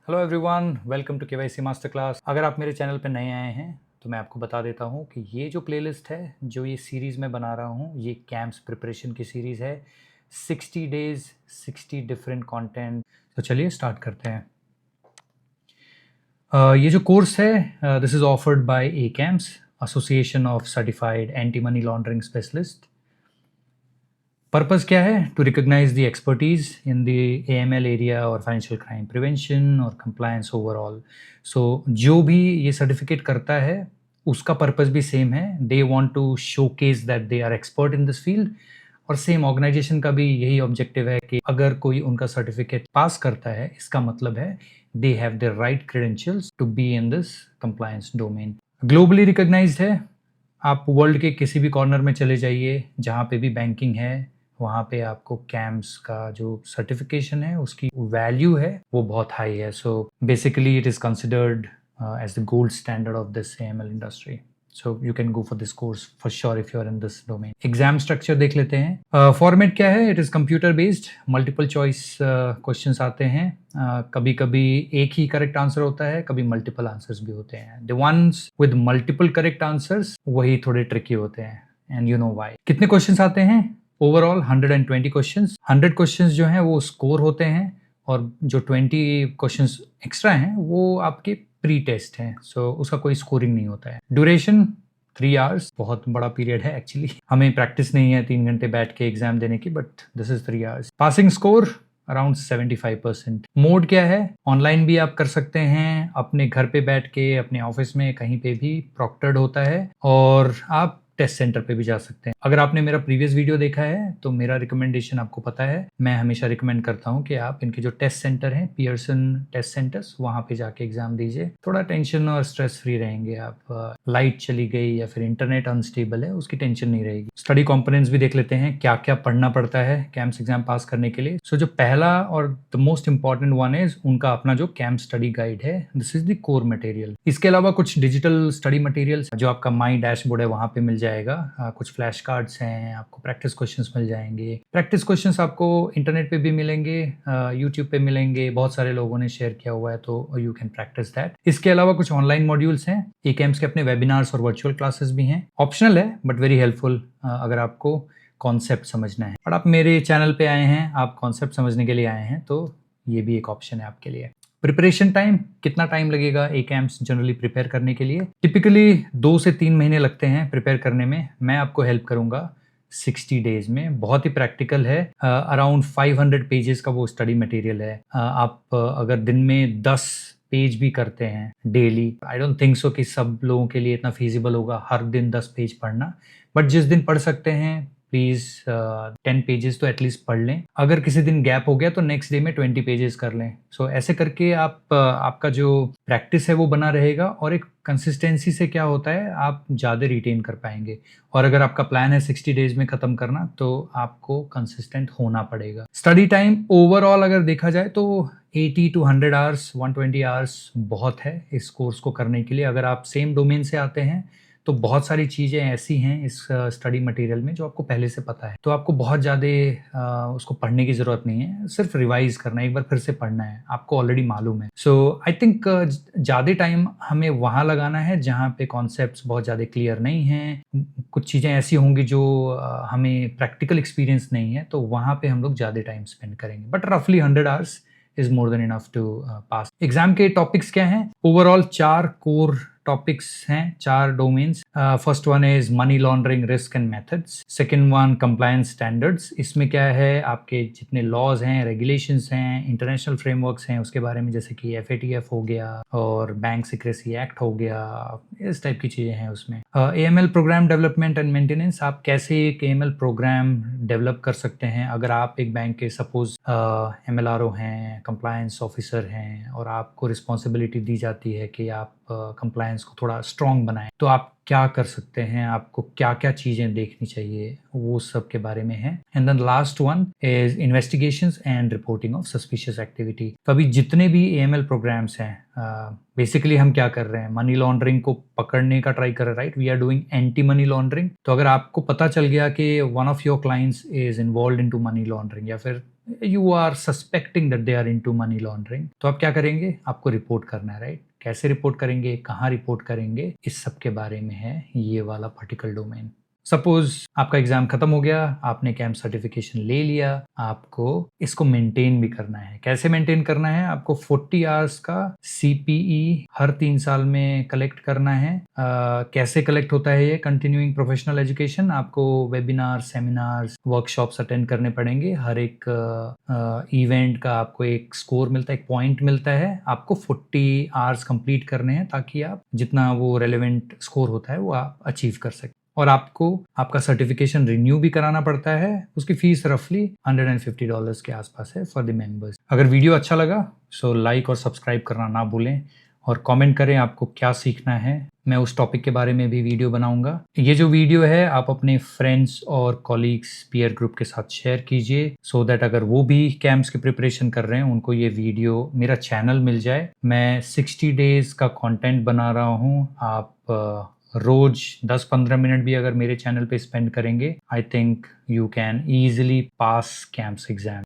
Hello everyone, welcome to KYC master class. अगर आप मेरे चैनल पर नए आए हैं तो मैं आपको बता देता हूँ कि ये जो प्लेलिस्ट है, जो ये सीरीज़ मैं बना रहा हूँ, ये कैंप्स प्रिपरेशन की सीरीज़ है। 60 डेज 60 डिफरेंट कंटेंट। तो चलिए स्टार्ट करते हैं। ये जो कोर्स है, this is offered by ACAMS, association of certified anti money laundering specialist. Purpose क्या है? To recognise the expertise in the AML area और फाइनेंशियल क्राइम प्रिवेंशन और कंप्लायंस ओवरऑल। सो जो भी ये सर्टिफिकेट करता है उसका पर्पज़ भी सेम है। They want to showcase that they are expert in this field. और सेम ऑर्गेनाइजेशन का भी यही ऑब्जेक्टिव है कि अगर कोई उनका सर्टिफिकेट पास करता है, इसका मतलब है they have the right credentials to be in this compliance domain. Globally recognised है। आप वर्ल्ड के किसी भी कॉर्नर में चले जाइए, जहाँ पे भी बैंकिंग है, वहाँ पे आपको कैम्प्स का जो सर्टिफिकेशन है उसकी वैल्यू है वो बहुत हाई है। So basically it is considered as the gold standard of this AML industry. So you can go for this course for sure if you are in this domain. Exam structure देख लेते हैं। Format क्या है? It is computer based, multiple choice questions आते हैं। कभी कभी एक ही करेक्ट आंसर होता है, कभी मल्टीपल आंसर्स भी होते हैं। The ones with multiple correct answers वही थोड़े ट्रिकी होते हैं, एंड यू नो व्हाई। कितने क्वेश्चंस आते हैं? Overall 120 questions. 100 क्वेश्चंस जो हैं वो स्कोर होते हैं, और जो 20 क्वेश्चंस एक्स्ट्रा हैं वो आपके प्री टेस्ट हैं। सो उसका कोई स्कोरिंग नहीं होता है। ड्यूरेशन 3 आवर्स, बहुत बड़ा पीरियड है एक्चुअली। हमें प्रैक्टिस नहीं है 3 घंटे बैठ के एग्जाम देने की, but this is 3 hours. Passing score around 75%। Mode क्या है? ऑनलाइन भी आप कर सकते हैं, अपने घर पे बैठ के, अपने ऑफिस में, कहीं पे भी प्रॉक्टर्ड होता है, और आप टेस्ट सेंटर पे भी जा सकते हैं। अगर आपने मेरा प्रीवियस वीडियो देखा है तो मेरा रिकमेंडेशन आपको पता है। मैं हमेशा रिकमेंड करता हूँ कि आप इनके जो टेस्ट सेंटर हैं, पियर्सन टेस्ट सेंटर्स, वहाँ पे जाके एग्जाम दीजिए। थोड़ा टेंशन और स्ट्रेस फ्री रहेंगे आप। लाइट चली गई या फिर इंटरनेट अनस्टेबल है, उसकी टेंशन नहीं रहेगी। स्टडी कॉम्पोनेंट्स भी देख लेते हैं, क्या क्या पढ़ना पड़ता है कैंप्स एग्जाम पास करने के लिए। सो जो पहला और the most important one is उनका अपना जो कैंप स्टडी गाइड है। This is the core material. इसके अलावा कुछ डिजिटल स्टडी मटेरियल्स जो आपका माई डैशबोर्ड है वहाँ पे मिल जाएगा। कुछ फ्लैश कार्ड्स हैं, आपको प्रैक्टिस क्वेश्चंस मिल जाएंगे। प्रैक्टिस क्वेश्चंस आपको इंटरनेट पे भी मिलेंगे, यूट्यूब पे मिलेंगे, बहुत सारे लोगों ने शेयर किया हुआ है, तो यू कैन प्रैक्टिस दैट। इसके अलावा कुछ ऑनलाइन मॉड्यूल्स हैं। ए कैंप्स के अपने वेबिनार्स और वर्चुअल क्लासेस भी हैं। ऑप्शनल है बट वेरी हेल्पफुल अगर आपको कॉन्सेप्ट समझना है। और आप मेरे चैनल पे आए हैं, आप कॉन्सेप्ट समझने के लिए आए हैं, तो ये भी एक ऑप्शन है आपके लिए। प्रिपरेशन टाइम, कितना टाइम लगेगा ए कैंप्स जनरली प्रिपेयर करने के लिए? टिपिकली 2 से 3 महीने लगते हैं प्रिपेयर करने में। मैं आपको हेल्प करूंगा 60 डेज में। बहुत ही प्रैक्टिकल है। अराउंड 500 पेजेस का वो स्टडी मटेरियल है। आप अगर दिन में 10 पेज भी करते हैं daily, I don't think so कि सब लोगों के लिए इतना फीजिबल होगा हर दिन 10 पेज पढ़ना, बट जिस दिन पढ़ सकते हैं प्लीज़ 10 पेजेस तो एटलीस्ट पढ़ लें। अगर किसी दिन गैप हो गया तो नेक्स्ट डे में 20 पेजेस कर लें। सो ऐसे करके आपका जो प्रैक्टिस है वो बना रहेगा, और एक कंसिस्टेंसी से क्या होता है, आप ज़्यादा रिटेन कर पाएंगे। और अगर आपका प्लान है 60 डेज में ख़त्म करना, तो आपको कंसिस्टेंट होना पड़ेगा। स्टडी टाइम ओवरऑल अगर देखा जाए तो 80 to 100 आवर्स, 120 आवर्स बहुत है इस कोर्स को करने के लिए। अगर आप सेम डोमेन से आते हैं तो बहुत सारी चीज़ें ऐसी हैं इस स्टडी मटेरियल में जो आपको पहले से पता है, तो आपको बहुत ज़्यादा उसको पढ़ने की ज़रूरत नहीं है। सिर्फ रिवाइज करना है, एक बार फिर से पढ़ना है, आपको ऑलरेडी मालूम है। सो आई थिंक ज़्यादा टाइम हमें वहाँ लगाना है जहाँ पे कॉन्सेप्ट्स बहुत ज़्यादा क्लियर नहीं हैं। कुछ चीज़ें ऐसी होंगी जो हमें प्रैक्टिकल एक्सपीरियंस नहीं है, तो वहाँ पे हम लोग ज़्यादा टाइम स्पेंड करेंगे। बट रफली 100 hours is more than enough to pass. Exam के टॉपिक्स क्या हैं? ओवरऑल 4 कोर टॉपिक्स हैं, 4 domains. First one is money laundering risk and methods. Second one compliance standards. इसमें क्या है, आपके जितने लॉज हैं, रेगुलेशंस हैं, इंटरनेशनल फ्रेमवर्क्स हैं, उसके बारे में, जैसे कि FATF हो गया और बैंक सीक्रेसी एक्ट हो गया, इस टाइप की चीज़ें हैं उसमें। AML programme development and maintenance. आप कैसे एक AML प्रोग्राम डेवलप कर सकते हैं अगर आप एक बैंक के सपोज MLRO हैं, कंप्लायंस ऑफिसर हैं, और आपको रिस्पॉन्सिबिलिटी दी जाती है कि आप कंप्लायंस को थोड़ा स्ट्रॉन्ग बनाएं, तो आप क्या कर सकते हैं, आपको क्या क्या चीज़ें देखनी चाहिए, वो सब के बारे में है। And then last one is investigations and reporting of suspicious activity. तो अभी जितने भी AML प्रोग्राम्स हैं, बेसिकली हम क्या कर रहे हैं, मनी लॉन्ड्रिंग को पकड़ने का ट्राई कर रहे हैं, right? We are doing anti money laundering. तो अगर आपको पता चल गया कि one of your clients is involve into money laundering, या फिर you are suspecting that they are into money laundering, तो आप क्या करेंगे? आपको रिपोर्ट करना है, राइट? कैसे रिपोर्ट करेंगे, कहाँ रिपोर्ट करेंगे, इस सब के बारे में है ये वाला पर्टिकुलर डोमेन। सपोज आपका एग्जाम खत्म हो गया, आपने कैंप सर्टिफिकेशन ले लिया, आपको इसको मेंटेन भी करना है। कैसे मेंटेन करना है? आपको 40 आवर्स का सीपीई हर 3 साल में कलेक्ट करना है। कैसे कलेक्ट होता है ये कंटिन्यूइंग प्रोफेशनल एजुकेशन? आपको वेबिनार, सेमिनार्स, वर्कशॉप्स अटेंड करने पड़ेंगे। हर एक इवेंट का आपको एक स्कोर मिलता है, एक पॉइंट मिलता है। आपको 40 आवर्स कंप्लीट करने हैं ताकि आप जितना वो रेलेवेंट स्कोर होता है वो आप अचीव कर सकें। और आपको आपका सर्टिफिकेशन रिन्यू भी कराना पड़ता है। उसकी फीस रफली $150 के आसपास है फॉर द मेंबर्स। अगर वीडियो अच्छा लगा सो लाइक और सब्सक्राइब करना ना भूलें, और कमेंट करें आपको क्या सीखना है। मैं उस टॉपिक के बारे में भी वीडियो बनाऊंगा। ये जो वीडियो है आप अपने फ्रेंड्स और कॉलीग्स, पीयर ग्रुप के साथ शेयर कीजिए, सो दैट अगर वो भी कैंप्स की प्रिपरेशन कर रहे हैं उनको ये वीडियो मेरा चैनल मिल जाए। मैं 60 डेज का कंटेंट बना रहा हूँ। आप रोज 10-15 मिनट भी अगर मेरे चैनल पे स्पेंड करेंगे, I think you can easily pass camps exam.